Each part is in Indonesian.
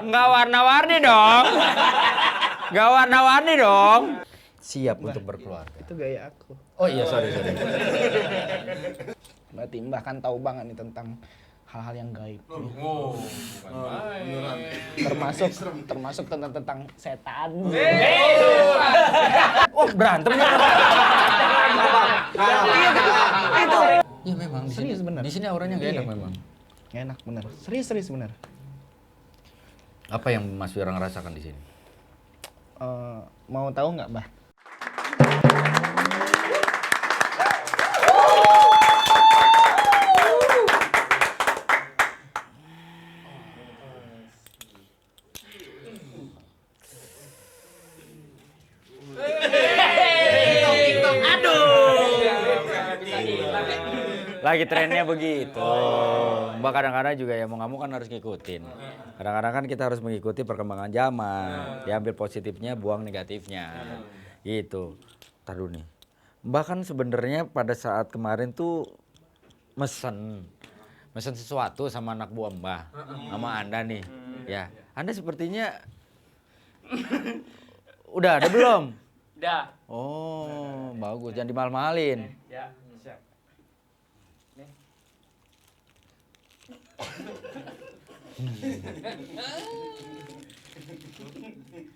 Nggak warna-warni dong. Nggak warna-warni dong. Siap untuk berkeluarga. Itu gaya aku. Oh iya, sorry. Berarti Mbah kan tahu banget nih tentang hal-hal yang gaib. Termasuk tentang setan. Oh, berantem nih. Iya memang di sini Serius bener. Di sini auranya nggak enak memang. Nggak enak bener. Serius bener. Apa yang Mas Wirang rasakan di sini? Mau tahu nggak, Mbah? Lagi trennya begitu. Mbak kadang-kadang juga ya mau nggak mau kan harus ngikutin. Kadang-kadang kan kita harus mengikuti perkembangan zaman. Diambil positifnya, buang negatifnya. Gitu. Ntar dulu nih. Mbak kan sebenarnya pada saat kemarin tuh mesen sesuatu sama anak buah Mbak, sama Anda nih. Ya, Anda sepertinya udah ada belum? Udah. Oh, bagus. Jangan dimal-malin. Ya, siap. Nih.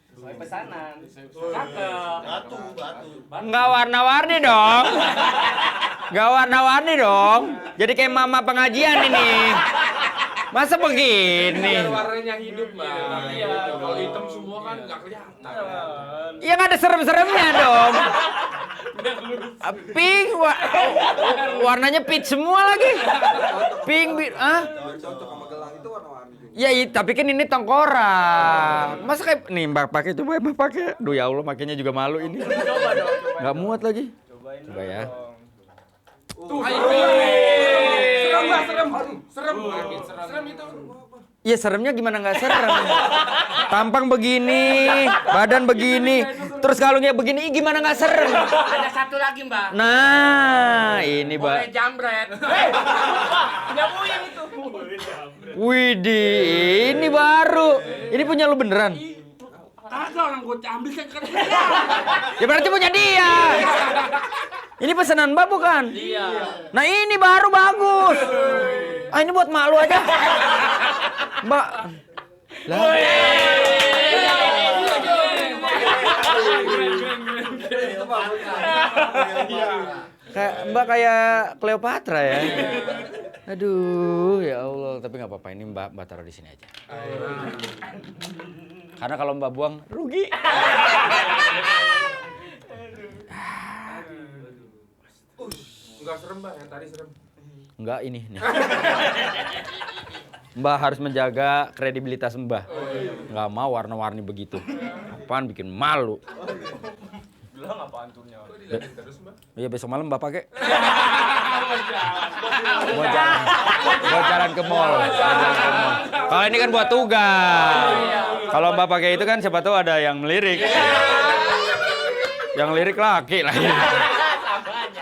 Sesuai pesanan. Cakep. Batu. Nggak warna-warni dong. Nggak warna-warni dong. Jadi kayak mama pengajian ini. Masa begini? Warnanya hidup, Mbak. Iya. Kalau hitam semua kan nggak kelihatan. Ya nggak ada serem-seremnya dong. Pink, warnanya peach semua lagi. Pink, Cocok sama gelang itu warna-warni juga. Ya, tapi kan ini tengkorak. Masa kayak nih Mbak pakai, coba Mbak pakai. Duh ya Allah, makanya juga malu ini. Coba dong. Nggak muat lagi. Cobain Coba ya. Tuh, serem lah, serem. Serem itu. Iya seremnya gimana nggak serem? Tampang begini, badan begini, terus kalungnya begini, gimana nggak serem? Ada satu lagi, Mbak. Nah, ini Mbak. Boleh jambret. Punya Uyang itu. Widih, ini baru. Ini punya lu beneran? Kagak orang gue ambil kan. Ya berarti punya dia. Ini pesanan Mbak bukan? Iya. Nah ini baru bagus. Ah ini buat mak lu aja. Mbak. Lah. Kayak Mbak kayak Cleopatra ya. Aduh, ya Allah, tapi nggak apa-apa ini Mbak taruh di sini aja. Karena kalau Mbak buang rugi. Enggak serem, Mbak. Yang tadi serem. Enggak ini. Nih. Mbak harus menjaga kredibilitas Mbak. Nggak mau warna-warni begitu. Apaan bikin malu. Gelang apaan turnya? Kok dilihatin terus, Mbak? Iya besok malam Mbak pakai. Buat jalan ke mall. Kalau ini kan buat tugas. Kalau Mbak pakai itu kan siapa tahu ada yang melirik. Yang lirik laki lah.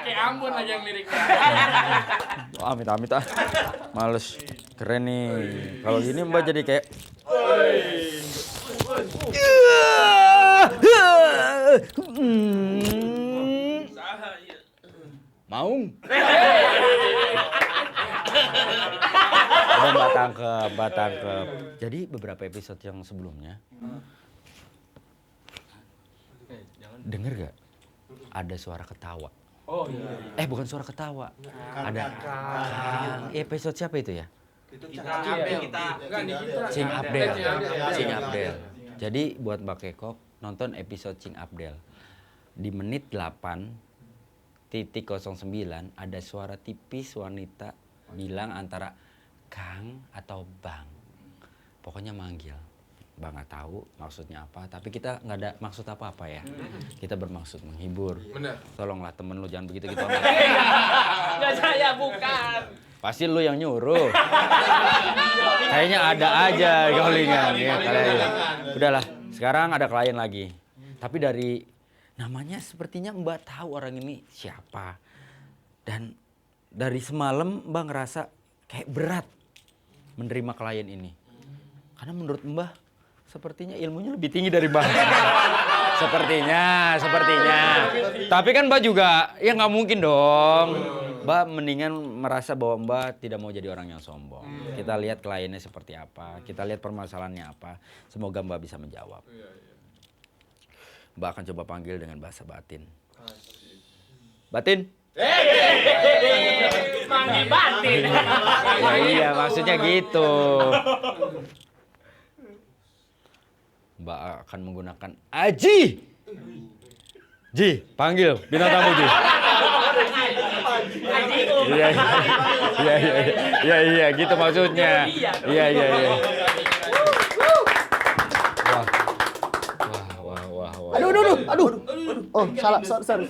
Kayak Ambon aja yang liriknya. Amit-amit ah. Males. Keren nih. Kalau gini Mbak jadi kayak mau. Udah Mbak tangkep. Jadi beberapa episode yang sebelumnya denger gak? Ada suara ketawa. Oh iya. Bukan suara ketawa. Ada episode siapa itu ya? Itu Cing Abdel. Jadi buat Mbak Kekok nonton episode Cing Abdel. Di menit 8:09 ada suara tipis wanita bilang antara Kang atau Bang. Pokoknya manggil. Bang nggak tahu maksudnya apa, tapi kita nggak ada maksud apa-apa ya. Kita bermaksud menghibur. Bener. Tolonglah temen lu jangan begitu-gitu. Nggak saya bukan. Pasti lu yang nyuruh. Kayaknya ada aja callingan ya kalian. Udahlah, sekarang ada klien lagi. Tapi dari namanya sepertinya Mbak tahu orang ini siapa. Dan dari semalam Mbak ngerasa kayak berat menerima klien ini. Karena menurut Mbak sepertinya ilmunya lebih tinggi dari Mbah. Sepertinya. Tapi kan Mbah juga, ya nggak mungkin dong. Mbah mendingan merasa bahwa Mbah tidak mau jadi orang yang sombong. Kita lihat kliennya seperti apa, kita lihat permasalahannya apa. Semoga Mbah bisa menjawab. Mbah akan coba panggil dengan bahasa batin. Batin? Manggil batin. Ya iya, maksudnya gitu. Mbak akan menggunakan Aji. Ji, panggil bintang tamu Ji. Iya, gitu maksudnya. Iya. Wah. Aduh. Oh, salah, sorry.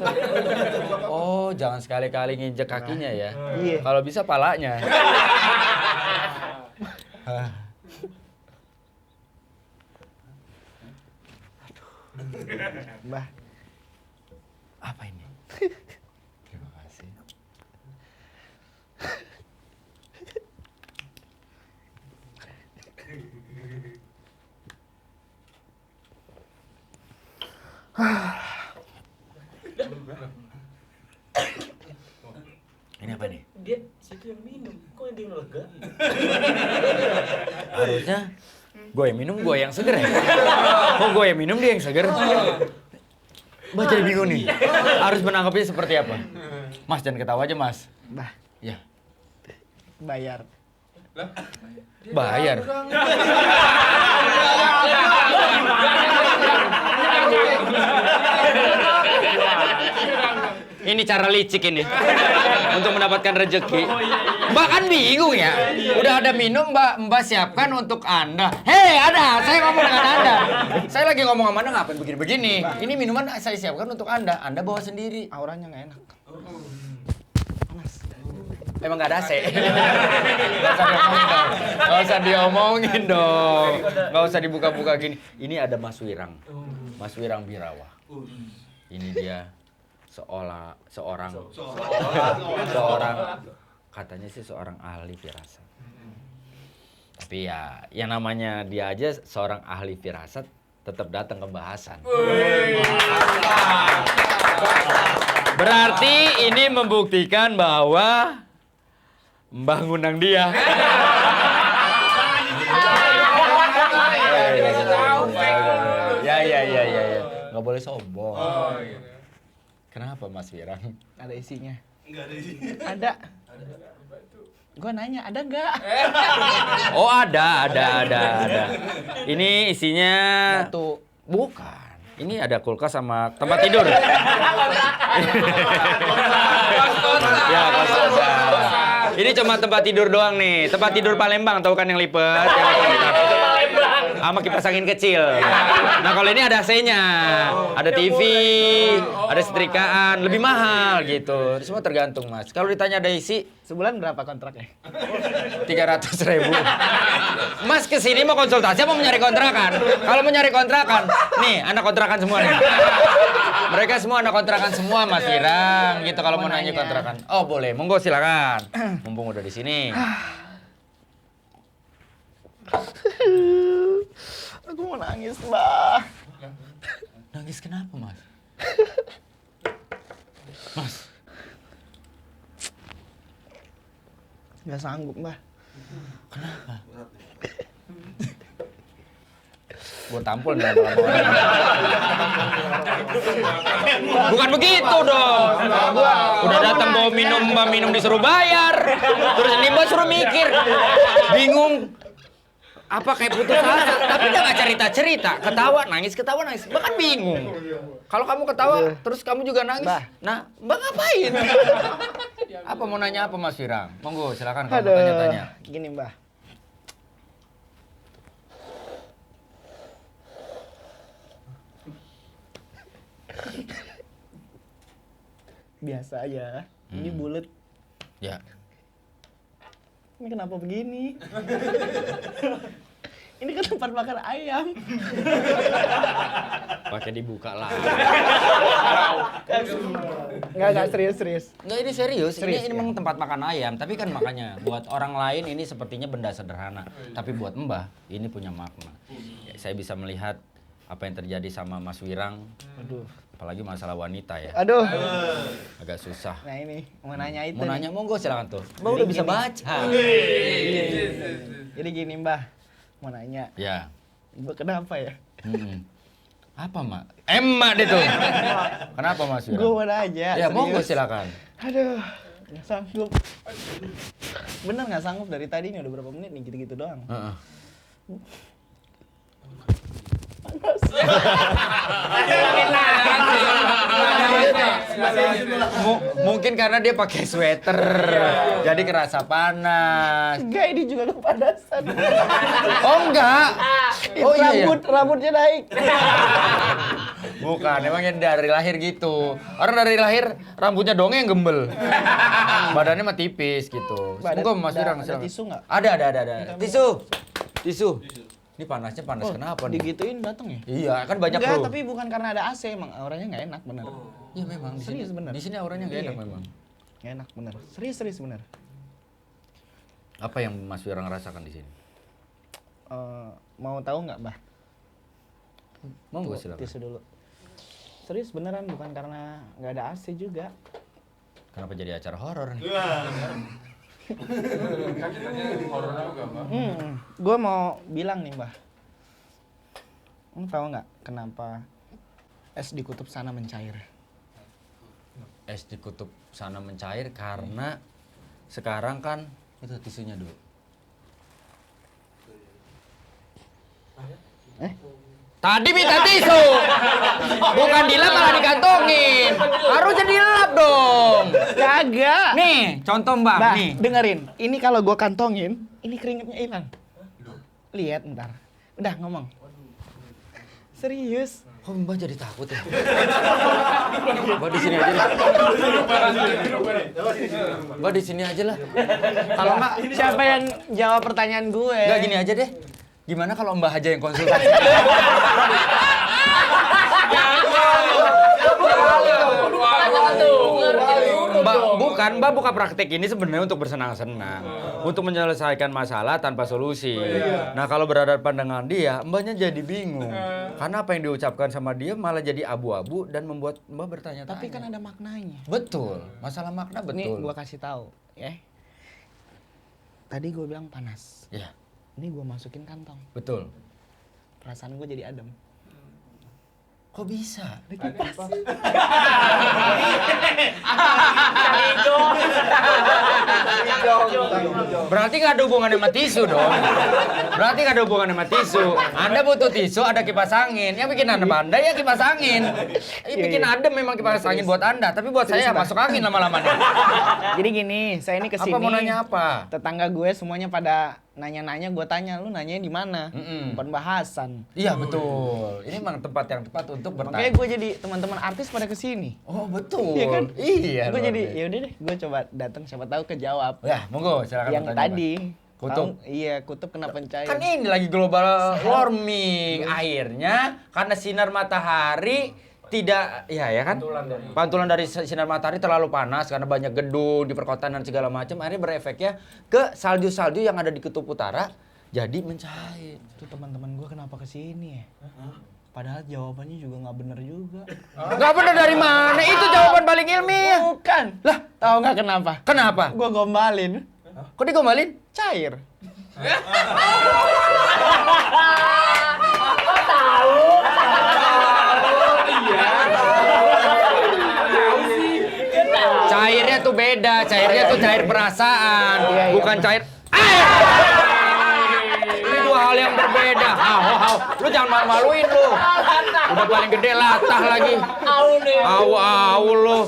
Oh, jangan sekali-kali nginjek kakinya ya. Iya. Kalau bisa palanya. Mbah. Apa ini? Terima kasih. Ini apa nih? Dia situ yang minum. Kok dia yang lega? Harusnya gue yang minum, gue yang seger ya? Kok gue yang minum, dia yang seger? Mbak jadi bingung nih. Harus menanggapinya seperti apa? Mas, jangan ketawa aja, Mas. Mbah, Ya. bayar. Bayar. Ini cara licik ini. Untuk mendapatkan rezeki. Mbak kan bingung ya. Udah ada minum, Mbak siapkan untuk Anda. Hei, ada. Saya ngomong dengan Anda. Saya lagi ngomong sama Anda ngapain begini-begini. Ini minuman saya siapkan untuk Anda. Anda bawa sendiri. Auranya nggak enak. Emang nggak ada AC. Nggak usah diomongin dong. Nggak usah dibuka-buka gini. Ini ada Mas Wirang. Mas Wirang Birawa. Ini dia seorang katanya sih seorang ahli firasat. Tapi ya yang namanya dia aja seorang ahli firasat tetap datang ke bahasan. Berarti ini membuktikan bahwa Mbah ngundang dia. Ya. Nggak boleh sombong. Kenapa Mas Wirang? Ada isinya. Enggak ada isinya. Ada. Gua nanya, ada nggak? Oh ada. Ini isinya Batu. bukan. Ini ada kulkas sama tempat tidur. Ya, kos-kosan. Ini cuma tempat tidur doang nih. Tempat tidur Palembang, tahu kan yang lipat? Sama kipas angin kecil. Nah kalau ini ada AC-nya, ada TV, ada setrikaan, lebih mahal gitu. Semua tergantung Mas. Kalau ditanya ada isi, Sebulan berapa kontraknya? 300.000. Mas kesini mau konsultasi apa mau nyari kontrakan? Kalau mau nyari kontrakan, nih anak kontrakan semua nih. Mereka semua anak kontrakan semua Mas Wirang gitu kalau mau nanya kontrakan. Oh boleh, monggo silakan. Mumpung udah di sini. Aku mau nangis, Mbah. Nangis kenapa Mas? Mas. Nggak sanggup, Mbah. Kenapa? Gue tampol nih lama-lama. Bukan begitu dong. Udah datang bawa minum, Mbak minum disuruh bayar. Terus ini Mbak suruh mikir. Bingung. Apa kayak putus asa? Tapi dia nggak cerita-cerita. Ketawa, nangis. Mbak kan bingung. Kalau kamu ketawa, terus kamu juga nangis. Nah, Mbak ngapain? Apa mau nanya apa Mas Wirang? Monggo, silakan kamu tanya-tanya. Gini, Mbah. Biasa aja. Ini bulat. Ya. Ini kenapa begini? Ini kan tempat makan ayam. Pakai dibuka lah. Enggak serius. Enggak, ini serius. Serius, Ini ya? memang tempat makan ayam. Tapi kan makanya buat orang lain ini sepertinya benda sederhana. Tapi buat Mbah ini punya makna. Ya, saya bisa melihat apa yang terjadi sama Mas Wirang. Aduh. Apalagi masalah wanita ya. Aduh. Agak susah. Nah ini mau nanya itu. Mau nih. nanya monggo silakan tuh. Mbak udah bisa baca. Jadi gini Mbah, mau nanya. Ya. Mbak kenapa ya? Apa, Mak? Emak deh tuh. Kenapa, Mas Wirang? Gue mau nanya. Ya, monggo serius. silakan. Aduh, nggak sanggup. Bener nggak sanggup dari tadi nih udah berapa menit nih gitu-gitu doang. Heeh. Mungkin karena dia pakai sweater, jadi kerasa panas. Enggak, ini juga kepanasan. Oh enggak? Oh iya, iya. Rambutnya naik. Bukan, emangnya dari lahir gitu. Orang dari lahir rambutnya dong yang gembel. Badannya mah tipis gitu. Monggo Mas Wirang ada silakan. tisu nggak? Ada. Tisu. Tisu. Ini panasnya panas kenapa nih? Digituin dateng ya? Iya, kan banyak Enggak, bro. tapi bukan karena ada AC, emang auranya nggak enak bener. Iya memang di sini. Serius, bener. Di sini auranya nggak enak Iya. memang. Nggak enak bener. Serius bener. Apa yang Mas Wirang rasakan di sini? Mau tahu nggak, Mbah? Monggo silakan. Tisu dulu. Serius beneran, bukan karena nggak ada AC juga. Kenapa jadi acara horor nih? Kan kita horor juga, Mbak. Gue mau bilang nih, Mbah. Kamu tahu nggak kenapa es di kutub sana mencair? Es di kutub sana mencair karena sekarang kan itu tisunya dulu. Tadi minta tisu, bukan dilap malah dikantongin. Harusnya dilap dong. Kagak. Nih, contoh Mbak, Mbah, nih. dengerin. Ini kalau gue kantongin, ini keringetnya hilang. Lihat ntar. Udah ngomong. Serius. Kok Mbak jadi takut ya? Mbak di sini aja lah. Mbak di sini aja lah. Kalau Mbak, Siapa yang jawab pertanyaan gue? nggak gini aja deh. Gimana kalau Mbak aja yang konsultasi? Mbak buka praktek ini sebenarnya untuk bersenang-senang, untuk menyelesaikan masalah tanpa solusi. Nah kalau berhadapan dengan dia, Mbaknya jadi bingung, karena apa yang diucapkan sama dia malah jadi abu-abu dan membuat Mbak bertanya-tanya. Tapi kan ada maknanya. Betul, masalah makna Nih betul. gue kasih tahu, ya. Tadi gue bilang panas. Ya, Ini gue masukin kantong. betul. Perasaan gue jadi adem. Kok bisa? Berarti nggak ada hubungan sama tisu dong. Berarti nggak ada hubungan sama tisu. Anda butuh tisu, ada kipas angin. Yang bikin Anda ya kipas angin. Bikin adem memang kipas angin buat Anda. Tapi buat saya masuk angin lama-lama nih. Jadi gini, saya ini kesini. Apa mau nanya apa? Tetangga gue semuanya pada nanya-nanya, gue tanya, lu nanyanya di mana? Bukan bahasan. Iya betul. Ini memang tempat yang tepat untuk Makanya bertanya. gue jadi teman-teman artis pada kesini. Oh betul. Iya kan? Iya. Gue luar jadi biasa. ya udah deh, gue coba datang siapa tahu kejawab. Ya, monggo silakan Yang bertanya, tadi. Pak. Kutub. Iya, kutub kena pencair. Kan ini lagi global warming. Akhirnya karena sinar matahari tidak ya kan? Pantulan dari sinar matahari terlalu panas karena banyak gedung di perkotaan dan segala macam, akhirnya berefeknya ke salju-salju yang ada di kutub utara jadi mencair. Tuh teman-teman gue kenapa kesini ya? Padahal jawabannya juga nggak bener juga. Nggak benar dari mana? Itu jawaban paling ilmiah. Bukan. Lah, tahu nggak kenapa? Kenapa? Gue gombalin. Kok digombalin? Cair. Cairnya tuh beda, cairnya tuh cair perasaan, Iya, iya. bukan cair air. Ini dua hal yang berbeda. Lu jangan malu-maluin lu. Udah paling gede latah lagi. Au lu.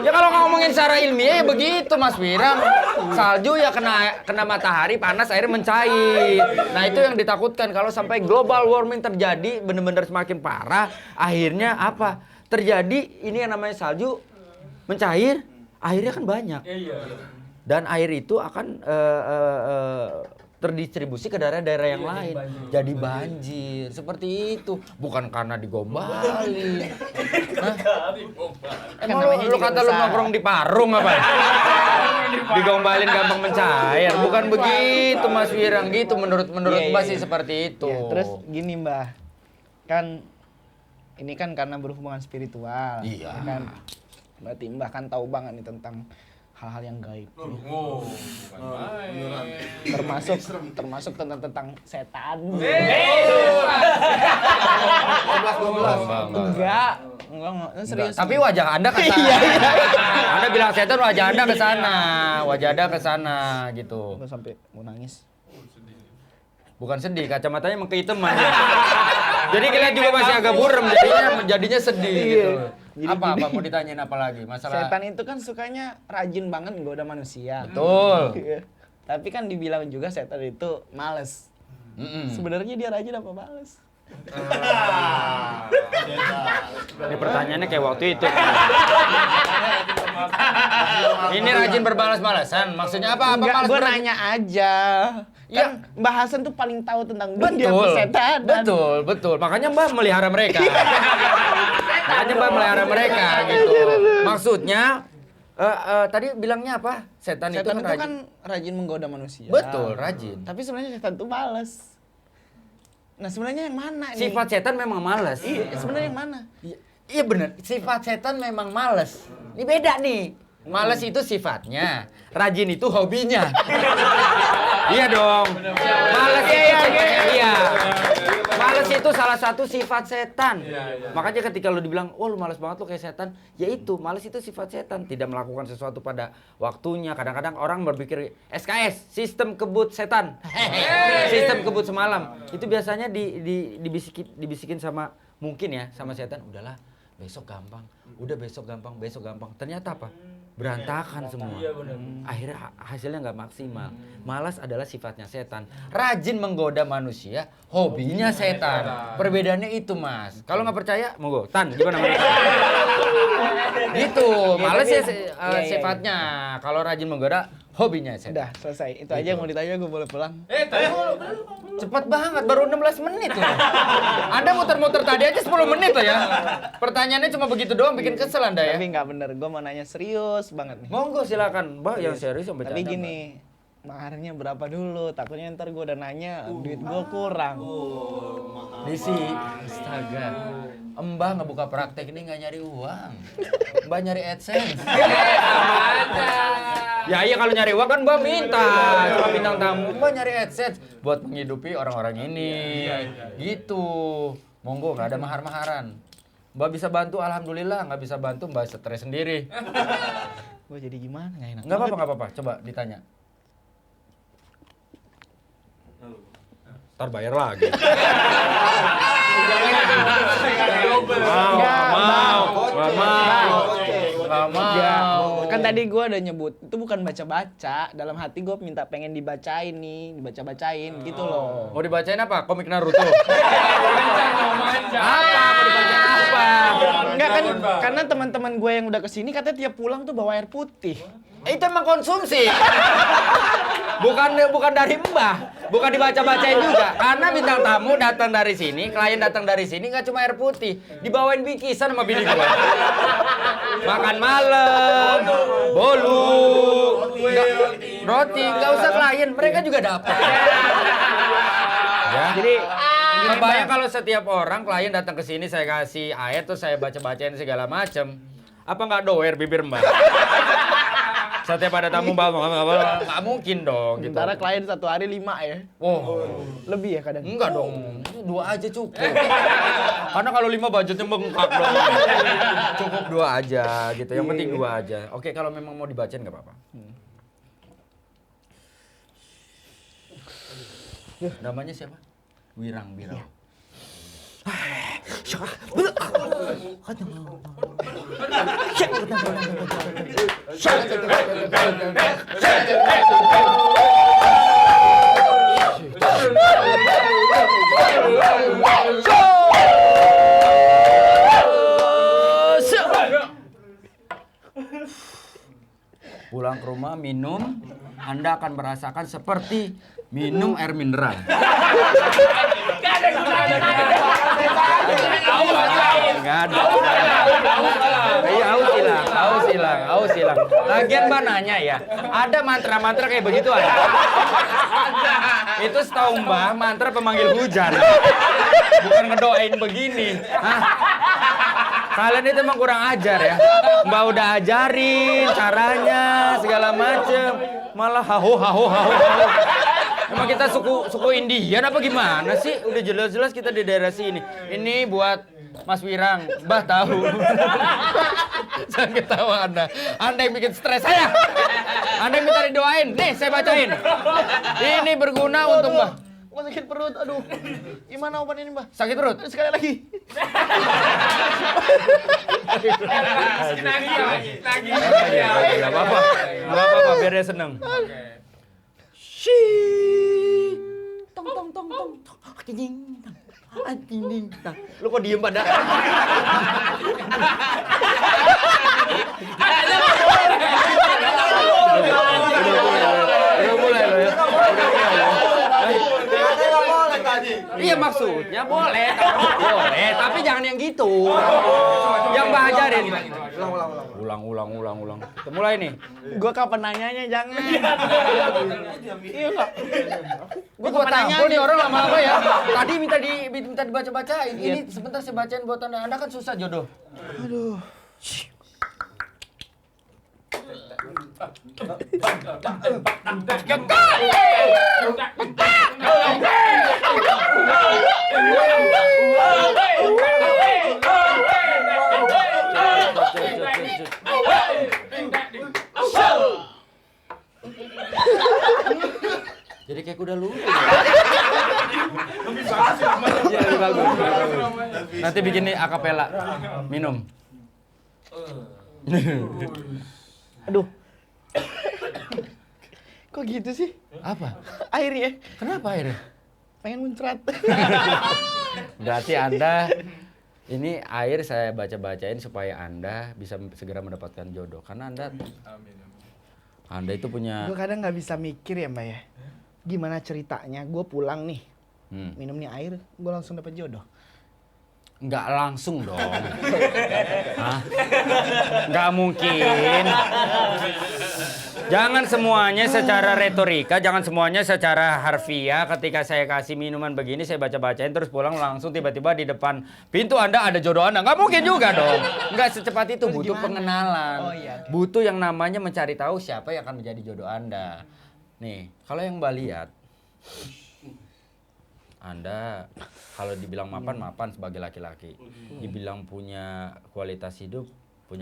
Ya kalau ngomongin secara ilmiah ya begitu Mas Wirang. Salju ya kena matahari panas akhirnya mencair. Nah itu yang ditakutkan kalau sampai global warming terjadi benar-benar semakin parah. Akhirnya apa? Terjadi ini yang namanya salju mencair, airnya kan banyak. Dan air itu akan terdistribusi ke daerah-daerah yang lain. Jadi banjir. Seperti itu. Bukan karena digombalin. Emang namanya lu juga kata lu usaha. nongkrong di Parung apa? digombalin gampang mencair. Bukan begitu Mas Wirang, gitu menurut Iya, Mbak iya, sih iya. seperti itu. Ya, terus gini Mbah, kan ini kan karena berhubungan spiritual. Iya. Ya kan? Berarti Mbah kan tahu banget nih tentang hal-hal yang gaib. Oh, bukan main. Termasuk tentang setan. Enggak, serius. Tapi wajah Anda ke sana. Anda bilang setan, wajah Anda ke sana. Wajah Anda ke sana gitu. Gua sampai mau nangis. Bukan sedih, kacamatanya emang keiteman ya. Jadi kalian juga masih agak buram, jadinya sedih gitu. Jadi Apa mau ditanyain apa lagi? Masalah Setan itu kan sukanya rajin banget menggoda manusia. betul. Iya. Tapi kan dibilang juga setan itu males. Mm-mm. Sebenarnya dia rajin apa males? Ini pertanyaannya kayak waktu itu. Ini rajin berbalas-balasan. Maksudnya apa? Apa Enggak, balas gue berarti? nanya aja. Ya. Kan Mbah Hasan tuh paling tahu tentang dunia Betul, persetan. betul. Makanya Mbak melihara mereka. Makanya Mbak melihara mereka gitu. Maksudnya, tadi bilangnya apa? Setan itu Setan kan itu rajin. kan rajin menggoda manusia. Betul, rajin. Tapi sebenarnya setan tuh males. Nah sebenarnya yang mana nih? Sifat setan memang malas. Iya, sebenarnya yang mana? Iya bener, sifat setan memang malas. Ini beda nih. Malas itu sifatnya, rajin itu hobinya. Iya dong. Malas itu iya. Malas itu salah satu sifat setan. Makanya ketika lu dibilang, "Oh, lu malas banget lu kayak setan." Ya itu, malas itu sifat setan, tidak melakukan sesuatu pada waktunya. Kadang-kadang orang berpikir SKS, sistem kebut setan. Sistem kebut semalam. Itu biasanya dibisikin sama mungkin ya sama setan, udahlah besok gampang. Udah besok gampang. Ternyata apa? Berantakan semua. Akhirnya hasilnya nggak maksimal. Malas adalah sifatnya setan. Rajin menggoda manusia, hobinya setan. Perbedaannya itu Mas. Kalau nggak percaya, monggo. Tan, gimana menurut Tan? Gitu. Malas ya sifatnya. Kalau rajin menggoda, hobinya setan. Udah selesai. Itu aja yang mau ditanya, gue boleh pulang. Cepat banget, baru 16 menit loh. Anda muter-muter tadi aja 10 menit loh ya. Pertanyaannya cuma begitu doang, bikin kesel Anda ya. Tapi nggak bener, gue mau nanya serius banget nih. Monggo silakan, Mbak yang serius yang bercanda. Tapi gini, maharnya berapa dulu? Takutnya ntar gue udah nanya, duit gue kurang. Desi, astaga. Mbak ngebuka praktek ini nggak nyari uang. Mbak nyari AdSense. Ya iya kalau nyari uang kan Mbak minta. Cuma bintang tamu. Mbak nyari AdSense buat menghidupi orang-orang ini. Gitu. Monggo nggak ada mahar-maharan. Mbak bisa bantu, alhamdulillah. Nggak bisa bantu, Mbak stres sendiri. Gue jadi gimana? Nggak enak. Nggak apa-apa. Coba ditanya. Ntar bayar lagi. Nggak mau. Kan tadi gue udah nyebut, itu bukan baca-baca. Dalam hati gue minta pengen dibacain nih, dibaca-bacain gitu loh. Mau dibacain apa? Komik Naruto. Apa? Mau dibacain apa? Enggak kan, karena teman-teman gue yang udah kesini katanya tiap pulang tuh bawa air putih. Itu emang konsumsi. Bukan dari Mbah. Bukan dibaca-bacain juga. Karena bintang tamu datang dari sini, klien datang dari sini nggak cuma air putih, dibawain bikisan sama bini gua. Makan malam, bolu, roti, nggak usah klien, mereka juga dapat. Ya. Jadi Kebayang kalau setiap orang klien datang ke sini saya kasih air terus saya baca-bacain segala macem. Apa nggak doer bibir Mbak? Setiap ada tamu nggak mungkin dong gitu. sementara klien satu hari 5 ya. Wow. Lebih ya kadang. Enggak dong, 2 aja cukup. Karena kalau 5 budgetnya bengkak dong. Cukup 2 aja gitu, yang penting 2 aja. Oke, kalau memang mau dibacain nggak apa-apa. Namanya siapa? Wirang. Pulang ke rumah minum, Anda akan merasakan seperti minum air mineral. Enggak ada. Iya, aus hilang. Lagian Mbak nanya ya, ada mantra-mantra kayak begitu ada? Itu setahu Mbak, mantra pemanggil hujan. Bukan ngedoain begini. Hah? Kalian itu emang kurang ajar ya. Mbak udah ajarin caranya segala macem, malah haho. Emang kita suku Indian apa gimana sih? Udah jelas-jelas kita di daerah sini. Ini buat Mas Wirang, Mbah tahu. Jangan ketawa Anda. Anda yang bikin stres saya. Anda yang minta didoain. Nih, saya bacain. Ini berguna untuk Mbah. Gua sakit perut, aduh. Gimana obat ini, Mbah? Sakit perut? Sekali lagi. Lagi. Enggak apa-apa, biar dia seneng. Tong. Anjing. Lu kok diem pada? Udah mulai lo ya. Iya maksudnya boleh, tapi jangan yang gitu. Yang Mbak ajarin. Ulang. Kita mulai nih. Gua kapan nanyanya jangan. Iya enggak? Gua tampol nih orang lama-lama ya. Tadi minta dibaca-bacain. Ini sebentar saya bacain buat Anda. Anda kan susah jodoh. Aduh. Jadi kayak kuda lumpur. Lebih bagus ya, Mas. Iya, lebih bagus. Nanti bikin nih akapela. Minum. Aduh. Kok gitu sih? Apa? Air ya? Kenapa airnya? Pengen muncrat. Berarti Anda ini air saya baca-bacain supaya Anda bisa segera mendapatkan jodoh. Karena Anda itu punya Gue kadang nggak bisa mikir ya, Mbak ya. Gimana ceritanya? Gue pulang nih, minum nih air, gue langsung dapat jodoh. nggak langsung dong. Hah? Nggak mungkin. Jangan semuanya secara retorika, jangan semuanya secara harfiah. Ketika saya kasih minuman begini, saya baca-bacain terus pulang langsung tiba-tiba di depan pintu Anda ada jodoh Anda. Nggak mungkin juga dong. Nggak secepat itu, Terus butuh gimana? pengenalan. Oh, iya. Butuh yang namanya mencari tahu siapa yang akan menjadi jodoh Anda. Nih, kalau yang Mbak lihat, Anda kalau dibilang mapan sebagai laki-laki, dibilang punya kualitas hidup, Apa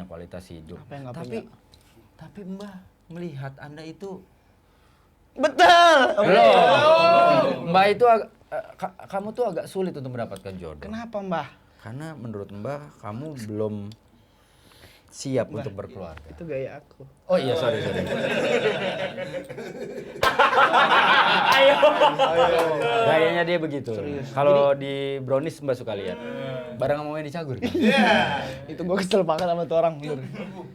yang nggak punya? tapi Mbak melihat Anda itu Betul. loh. Mbak itu kamu tuh agak sulit untuk mendapatkan jodoh. Kenapa, Mbah? Karena menurut Mbak kamu belum siap untuk berkeluarga. Itu gaya aku. Oh iya, sorry. Gayanya dia begitu. Kalau di brownies Mbak suka lihat. Barang mau main dicagur. Kan? Itu gue kesel banget sama tuh orang. Bener.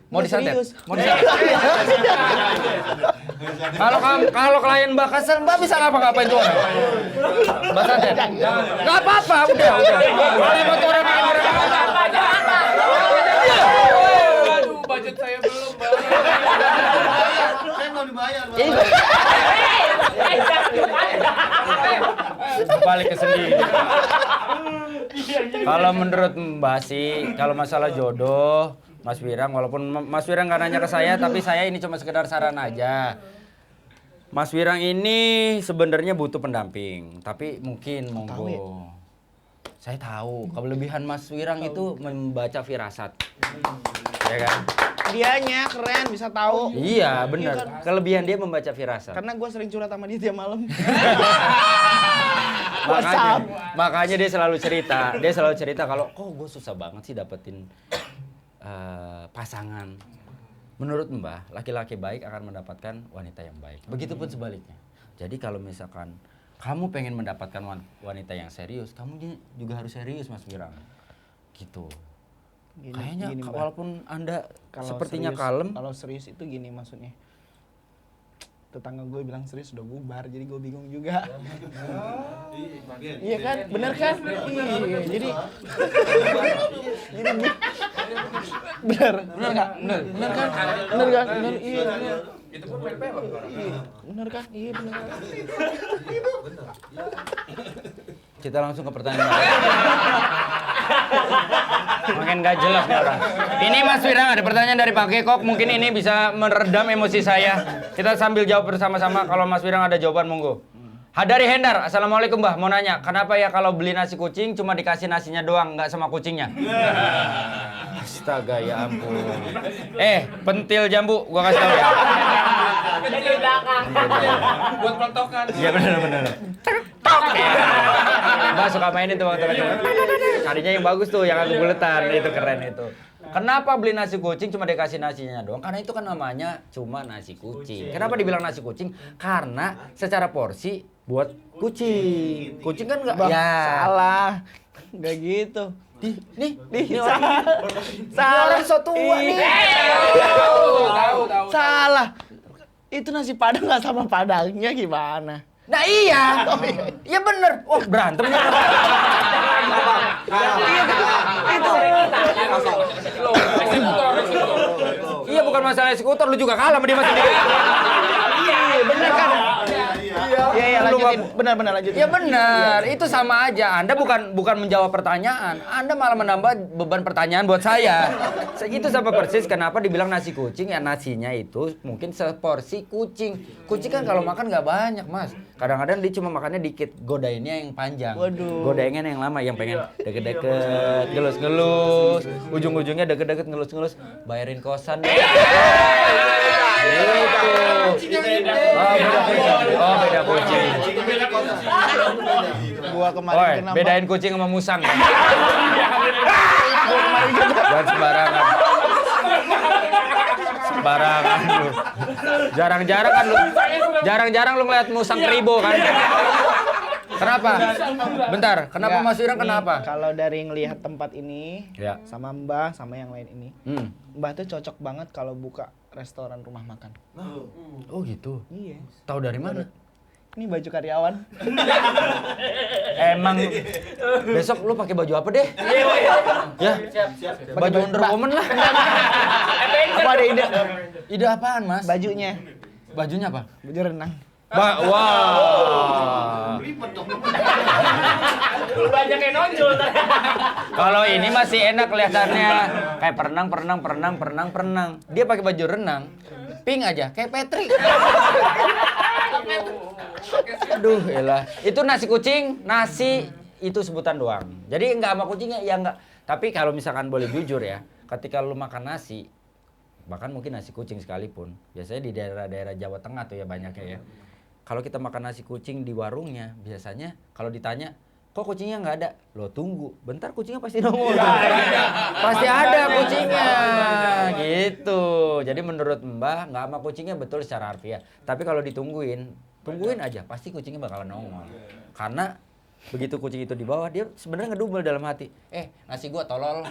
Mau disantet? Serius. Mau disantet? Kalau klien Mbak kesel, Mbak bisa ngapa-ngapain tuh orang? Mbak santet? Nggak apa-apa, udah. Kalau tuh orang Aduh, budget saya belum, Bang. Saya belum dibayar. balik ke sendiri. Kalau menurut Mbak sih, kalau masalah jodoh, Mas Wirang, walaupun Mas Wirang nggak nanya ke saya, tapi saya ini cuma sekedar saran aja. Mas Wirang ini sebenarnya butuh pendamping, tapi mungkin monggo. Saya tahu kelebihan Mas Wirang itu membaca firasat, ya kan? Dianya keren, bisa tahu. Iya benar. Kelebihan dia membaca firasat. Karena gue sering curhat sama dia tiap malam. Makanya dia selalu cerita kalau kok gue susah banget sih dapetin pasangan. Menurut Mbah, laki-laki baik akan mendapatkan wanita yang baik. Begitupun sebaliknya. Jadi kalau misalkan kamu pengen mendapatkan wanita yang serius, kamu juga harus serius, Mas Wirang. Gitu. Kayaknya walaupun Anda Kalau sepertinya serius, kalem. Kalau serius itu gini maksudnya. tetangga gue bilang serius udah bubar, jadi gue bingung juga. Iya kan, bener kan? Iya, jadi bener nggak? Bener kan? Bener kan? Bener, iya bener. Itu pun PP bang. Iya, bener kan? Iya bener. Kita langsung ke pertanyaan. Makin gak jelas nih orang. Ini Mas Firang ada pertanyaan dari Pak Gekok. Mungkin ini bisa meredam emosi saya. Kita sambil jawab bersama-sama. Kalau Mas Firang ada jawaban monggo. Hadari Hendar, Assalamualaikum Mbah. Mau nanya, kenapa ya kalau beli nasi kucing cuma dikasih nasinya doang, nggak sama kucingnya? Astaga, ya ampun. Pentil jambu, gua kasih tau ya. Di belakang. Buat peletokan. Iya benar. Mbak suka mainin tuh waktu kecil. Tadinya yang bagus tuh, yang agak buletan, itu keren itu. Kenapa beli nasi kucing cuma dikasih nasinya doang? Karena itu kan namanya cuma nasi kucing. Kenapa dibilang nasi kucing? Karena secara porsi buat kucing. Kucing kan enggak Salah. Enggak gitu. Nih Salah. orang so tua nih. Tahu. Salah. Itu nasi padang nggak sama padangnya gimana? Nah iya. Iya bener. Oh berantem nih. Iya bukan masalah eksekutor, lu juga kalah sama dia masih sendiri. Iya bener kan? Iya, lanjutin. Benar lanjutin. Ya benar, itu sama aja. Anda bukan menjawab pertanyaan, Anda malah menambah beban pertanyaan buat saya. Itu sama persis kenapa dibilang nasi kucing, ya nasinya itu mungkin seporsi kucing. Kucing kan kalau makan nggak banyak, Mas. Kadang-kadang dia cuma makannya dikit, godainnya yang panjang. Waduh. Godainnya yang lama, yang pengen deket-deket, ngelus-ngelus, ujung-ujungnya deket-deket ngelus-ngelus, bayarin kosan. Gitu. Oh, beda kucing. Gua kemarin Woi, kenapa? bedain kucing sama musang. Ya? Jangan sembarangan. Sembarangan lu. Jarang-jarang lu ngeliat musang keribo kan? Kenapa? Bentar, kenapa Enggak, Mas Firang nih, kenapa? Kalau dari ngelihat tempat ini, Ya. sama Mbah, sama yang lain ini, Hmm. Mbah tuh cocok banget kalau buka restoran rumah makan. Oh gitu. Iya. Tahu dari mana? Ini baju karyawan. Emang besok lu pakai baju apa deh? Ya. Baju Wonder Woman lah. Apa ada ide? Ide apaan, Mas? Bajunya. Bajunya apa? Baju renang. Wah. Ribet dong. Banyak yang nonjol. Kalau ini masih enak kelihatannya. Kayak perenang. Dia pakai baju renang. Pink aja, kayak Patrick. Aduh, elah. Itu nasi kucing, nasi itu sebutan doang. Jadi enggak sama kucingnya, ya enggak. Tapi kalau misalkan boleh jujur ya, ketika lu makan nasi, bahkan mungkin nasi kucing sekalipun, biasanya di daerah-daerah Jawa Tengah tuh ya banyaknya ya. Kalau kita makan nasi kucing di warungnya, biasanya kalau ditanya, kok kucingnya nggak ada? Lo tunggu, bentar kucingnya pasti nongol. Pasti ada kucingnya, gitu. Jadi menurut Mbah, nggak sama kucingnya betul secara harfiah. Tapi kalau tungguin aja, pasti kucingnya bakalan nongol. Karena begitu kucing itu di bawah, dia sebenarnya ngedumel dalam hati. Nasi gua tolol.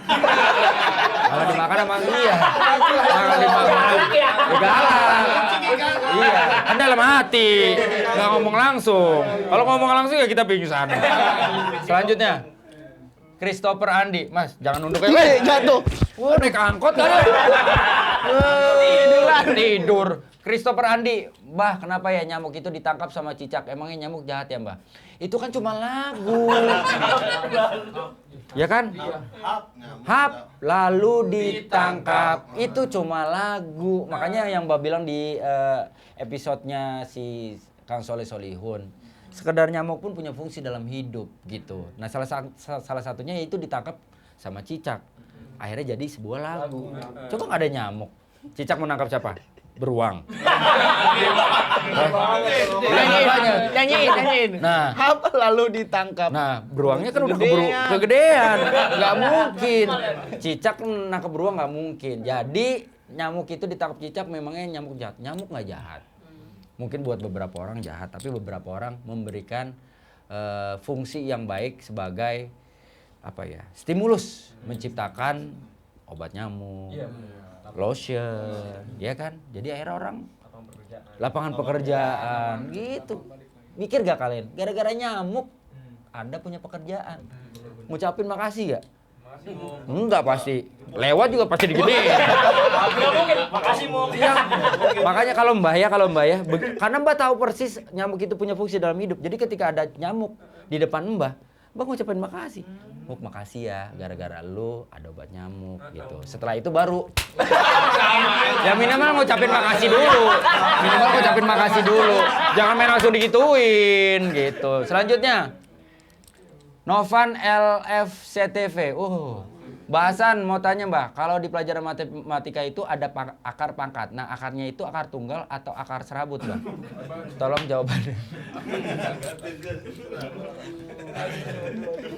Kalau dimakan sama iya. Kalau dimakan galak. Iya, kan dalam hati. Nggak ngomong langsung. Kalau ngomong langsung ya kita pingsan. Selanjutnya. Christopher Andi. Mas, jangan nunduk ya. Jatuh. Wah, naik angkot kan? Tidur. Christopher Andi, Mbah, kenapa ya nyamuk itu ditangkap sama cicak? Emangnya nyamuk jahat ya, Mbah? Itu kan cuma lagu. Ya kan? Hap, lalu ditangkap. Itu cuma lagu. Makanya yang Mbah bilang di episodenya si Kang Soleh Solihun, sekedar nyamuk pun punya fungsi dalam hidup gitu. Nah, salah satunya itu ditangkap sama cicak. Akhirnya jadi sebuah lagu. Coba nggak ada nyamuk. Cicak menangkap siapa? Beruang. Nyanyiin. Nah. Hap lalu ditangkap. Nah, beruangnya kan udah kegedean. Nggak mungkin. Cicak menangkap beruang nggak mungkin. Jadi nyamuk itu ditangkap cicak memangnya nyamuk jahat. Nyamuk nggak jahat. Mungkin buat beberapa orang jahat, tapi beberapa orang memberikan fungsi yang baik sebagai stimulus menciptakan obat nyamuk, lotion, ya kan? Jadi akhirnya orang Lapangan pekerjaan gitu. Mikir gak kalian? Gara-gara nyamuk Anda punya pekerjaan. Ngucapin makasih gak? Enggak pasti. Lewat juga pasti digede. Nggak mungkin. Makasih mau. Makanya kalau Mbah ya, karena Mbah tahu persis nyamuk itu punya fungsi dalam hidup. Jadi ketika ada nyamuk di depan Mbah ngucapin makasih. Makasih ya, gara-gara lu ada obat nyamuk gitu. Setelah itu baru ya minimal ngucapin makasih dulu. Jangan main langsung digituin gitu. Selanjutnya Novan LFCTV. Bahasan mau tanya Mbah, kalau di pelajaran matematika itu ada akar pangkat. Nah, akarnya itu akar tunggal atau akar serabut, Mbah? Tolong jawabannya.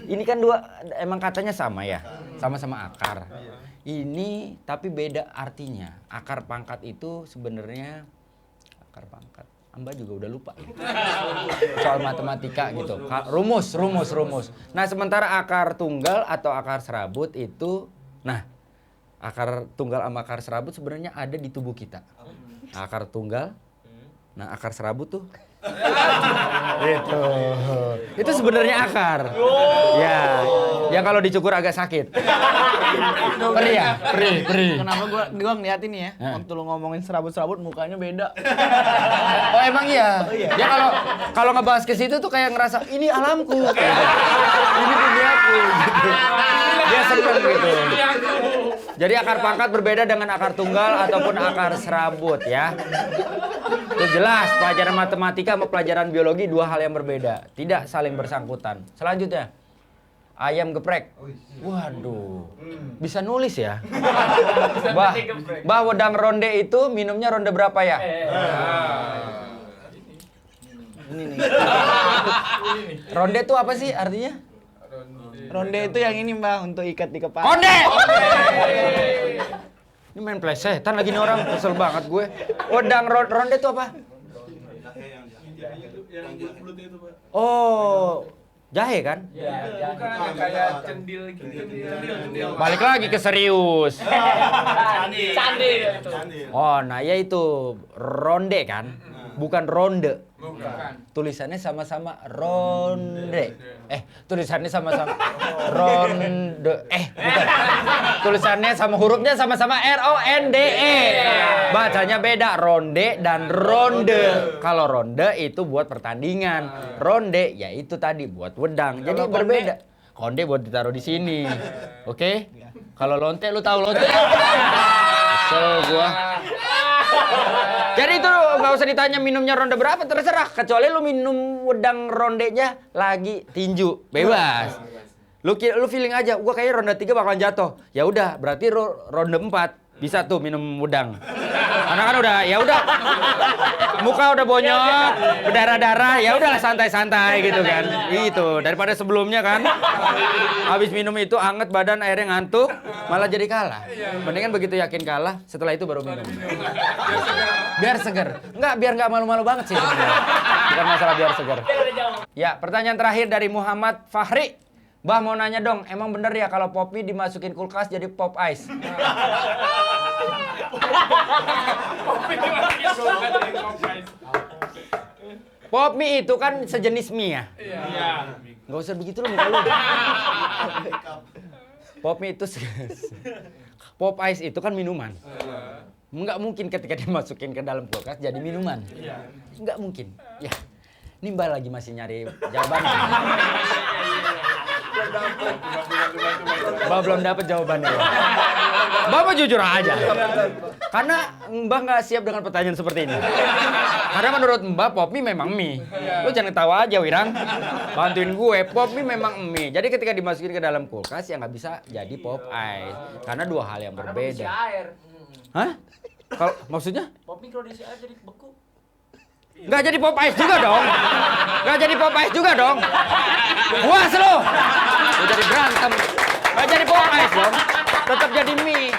Ini kan dua emang katanya sama ya, sama-sama akar. Ini tapi beda artinya. Akar pangkat itu sebenarnya akar pangkat. Mbak juga udah lupa soal matematika gitu. Rumus. Nah, sementara akar tunggal atau akar serabut itu, akar tunggal sama akar serabut sebenarnya ada di tubuh kita. Akar tunggal, akar serabut tuh itu sebenarnya akar. Ya, yang kalau dicukur agak sakit. Perih ya? Perih. Kenapa gua ngeliat ini ya? Waktu lu ngomongin serabut-serabut mukanya beda. Oh emang iya? Dia kalau ngebahas ke situ tuh kayak ngerasa ini alamku. Ini duniaku gitu. Dia seneng gitu. Jadi akar pangkat berbeda dengan akar tunggal ataupun akar serabut ya. Itu jelas, pelajaran matematika sama pelajaran biologi dua hal yang berbeda, tidak saling bersangkutan. Selanjutnya, ayam geprek. Waduh, bisa nulis ya? Bah, wedang ronde itu minumnya ronde berapa ya? Ini nih. Ronde itu apa sih artinya? Ronde itu yang ini Mbah, untuk ikat di kepala. Ronde! Ini main plesetan lagi nih orang, kesel banget gue. Wedang ronde itu apa? Oh, jahe kan? Bukan kayak cendil gitu. Balik lagi ke serius. Candi. Oh, nah ya itu ronde kan? Bukan ronde. Bukan. Tulisannya sama-sama ronde. Tulisannya sama-sama ronde. Bukan. Tulisannya sama hurufnya sama-sama RONDE. Bacanya beda, ronde dan ronde. Kalau ronde itu buat pertandingan. Ronde ya itu tadi buat wedang. Jadi berbeda. Konde buat ditaruh di sini. Oke? Kalau lonte lu tahu lonte? Kesel gua. Jadi itu nggak usah ditanya minumnya ronde berapa, terserah. Kecuali lu minum wedang rondenya lagi tinju, bebas. Lu feeling aja, gua kayaknya ronde 3 bakalan jatuh. Ya udah, berarti ronde 4 bisa tuh minum wedang. Karena kan udah muka udah bonyok, berdarah-darah, ya udahlah santai-santai gitu kan. Itu daripada sebelumnya kan. Habis minum itu anget badan, akhirnya ngantuk, malah jadi kalah. Mendingan begitu yakin kalah, setelah itu baru minum. Biar seger. Biar nggak malu-malu banget sih sebenarnya. Bukan masalah biar seger. Ya, pertanyaan terakhir dari Muhammad Fahri. Bah, mau nanya dong, emang bener ya kalau pop mie dimasukin kulkas jadi pop ice? Pop mie itu kan sejenis mie ya? Iya. Nggak usah begitu loh muka lu. Pop mie itu pop ice itu kan minuman. Nggak mungkin ketika dimasukin ke dalam kulkas jadi minuman. Nggak mungkin. Ya, ini Mbak lagi masih nyari jawabannya. Mbak belum dapat jawabannya. Mbak mau jujur aja. Karena Mbak nggak siap dengan pertanyaan seperti ini. Karena menurut Mbak pop mie memang mie. Lu jangan ketawa aja Wirang. Bantuin gue, pop mie memang mie. Jadi ketika dimasukin ke dalam kulkas ya nggak bisa jadi pop ice. Karena dua hal yang berbeda. Air. Hah? Kalau maksudnya? Pop mie kalau diisi air jadi beku. Nggak jadi pop ice juga dong. Nggak jadi pop ice juga dong. Puas lo. Udah jadi berantem. Nggak jadi pop ice dong. Tetap jadi mie.